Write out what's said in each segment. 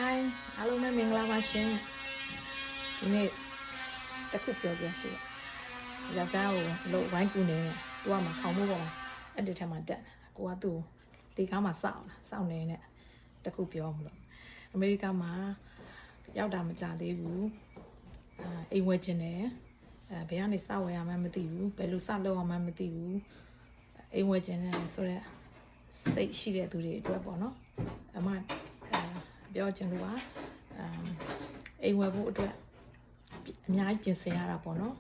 Hi အားလုံးပဲမင်္ဂလာပါရှင်ဒီနေ့တစ်ခုပြောပြရှိတယ်ယောက်ျားကိုအလုပ်ဝိုင်းကူနေတယ်သူကမှခေါင်းမိုးပေါ်အဲ့ဒီထက်မှတက်ကိုကသူ့ဒီကားမှာစောင့်နေနဲ့တစ်ခုပြောမလို့အမေရိကန်မှာရောက်တာမကြသေးဘူးအိမ်ဝယ်ခြင်းတယ်ဘယ်ကနေစဝယ်ရမှန်းမသိဘူးဘယ်လိုစလုပ်ရမှန်းမသိဘူးအိမ်ဝယ်ခြင်းတယ်ဆိုတော့စိတ်ရှိတဲ့သူတွေအတွက်ပေါ့နော်အမပြောချင်လို့ပါအိမ်ဝယ်ဖို့အတွက်အများကြီးပြင်ဆင်ရတာပေါ့နော်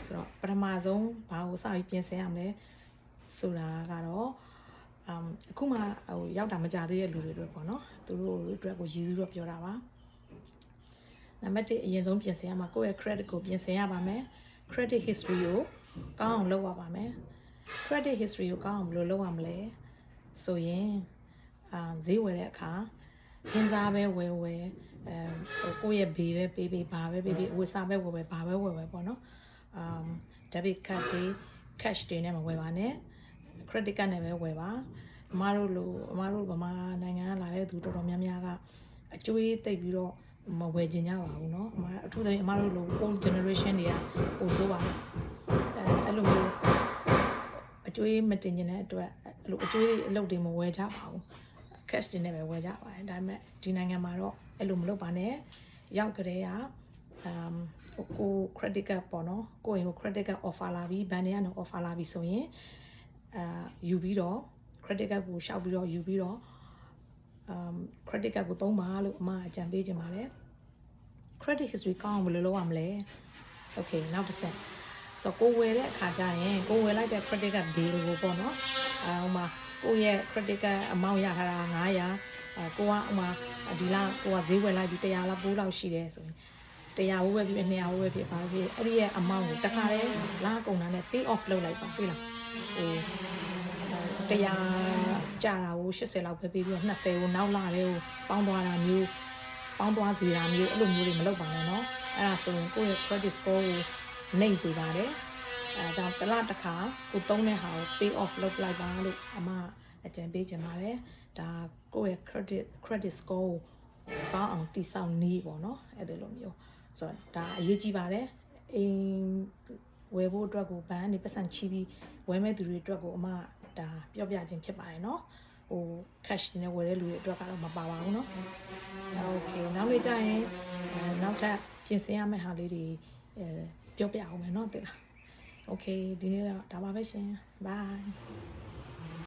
ဆိုတော့ပထမဆုံးဘာကိုစပြီးပြင်ဆင်ရမလဲဆိုတာကတော့အခုမှရောက်တာမကြသေးတဲ့လူတွေအတွက်ပေါ့နော်သူတို့အတွက်ကိုရည်စူးတော့ပြောတာပါနံပါတ်1အရင်ဆုံးပြင်ဆင်ရမှာကိုယ့်ရဲ့ credit ကိုပြင်ဆင်ရပါမယ် credit history ကိုကောင်းအောင်လုပ်ရပါမယ် credit history ကိုကောင်းအောင်ဘယ်လိုလုပ်ရမလဲဆိုရင်ဈေးဝယ်တဲ့အခါခင်းစားပဲဝယ်ကိုယ့်ရဲ့ဘေးပဲပေးဘာပဲပေးဝယ်စားပဲဝယ်ဘာပဲဝယ်ပေါ့နော်debit card တွေ cash တွေနဲ့မဝယ်ပါနဲ့ credit card နဲ့ပဲဝယ်ပါအမတို့ဗမာနိုင်ငံကလာတဲ့သူတော်တော်များများကအကျွေးသိပ်ပြီးတော့မဝယ်ကြကြပါဘူးเนาะအထူးသဖြင့်အမတို့လို old generation တွေကပိုဆိုးပါတယ်အဲ့လိုမျိုးအကျွေးမတင်ကျင်တဲ့အတွက်အဲ့လိုအကျွေးအလုပ်တွေမဝယ်ကြပါဘူး cash တွေနဲ့ပဲဝယ်ကြပါတယ်ဒါပေမဲ့ဒီနိုင်ငံမှာတော့အဲ့လိုမလုပ်ပါနဲ့ရောက်ကြတဲ့ကို credit card ပေါ့နော်ကိုယ့်ရင်ကို credit card offer လာပြီးဘဏ်တွေကနေ offer လာပြီးဆိုရင်ယူပြီးတော့ credit card ကိုရှောက်ပြီးတော့ယူပြီးတော့credit card ကိုသုံးပါလို့အမအကြံပေးချင်ပါတယ် credit history ကောင်းအောင်ဘယ်လိုလုပ်ရမလဲ okay နောက်တစ်ဆက်ဆိုကိုဝယ်တဲ့အခါကျရင်ကိုဝယ်လိုက်တဲ့ credit card bill ကိုပေါ့နော်ဟိုမှာကိုရဲ့ credit card amount ရထားတာ900ကိုကဟိုမှာဒီလကိုကဈေးဝယ်လိုက်ပြီး100လောက်ပိုးလောက်ရှိတယ်ဆိုရင်100ဘူးပဲဖြစ်200ဘူးပဲဖြစ်ပါဖြစ်အဲ့ဒီရဲ့ amount ကိုတစ်ခါတည်းလာကုန်တာနဲ့ pay off လုပ်လိုက်ပါတွေ့လားဟို100ကြာတာကို80လောက်ပဲပေးပြီးတော့20ကိုနောက်လာတဲ့ကိုပေါင်းသွားတာမျိုးပေါင်းသွားစေတာမျိုးအဲ့လိုမျိုးတွေမလုပ်ပါနဲ့เนาะအဲ့ဒါဆိုရင်ကိုယ့်ရဲ့ credit score ကိုနှိမ့်စေပါတယ်အဲဒါတစ်လတစ်ခါကိုသုံးတဲ့ဟာကို pay off လုပ်လိုက်ပါလို့အမအကြံပေးချင်ပါတယ်ဒါကိုယ့်ရဲ့ credit score ကိုကောင်းအောင်တည်ဆောက်နည်းပေါ့နော်အဲ့ဒီလိုမျိုးဆိုတော့ဒါအရေးကြီးပါတယ်အိမ်ဝယ်ဖို့အတွက်ကိုဘဏ်ကနေပတ်စံချီးပြီးဝယ်မဲ့သူတွေအတွက်ကိုအမဒါပြောပြခြင်းဖြစ်ပါတယ်နော်ဟို cash နဲ့ဝယ်တဲ့လူတွေအတွက်ကတော့မပါပါဘူးเนาะ okay နောက်နေ့ကျရင်နောက်ထပ်ပြင်ဆင်ရမယ့်ဟာလေးတွေပြောပြအောင်မယ်เนาะသိလား okay ဒီနေ့တော့ဒါပါပဲရှင် bye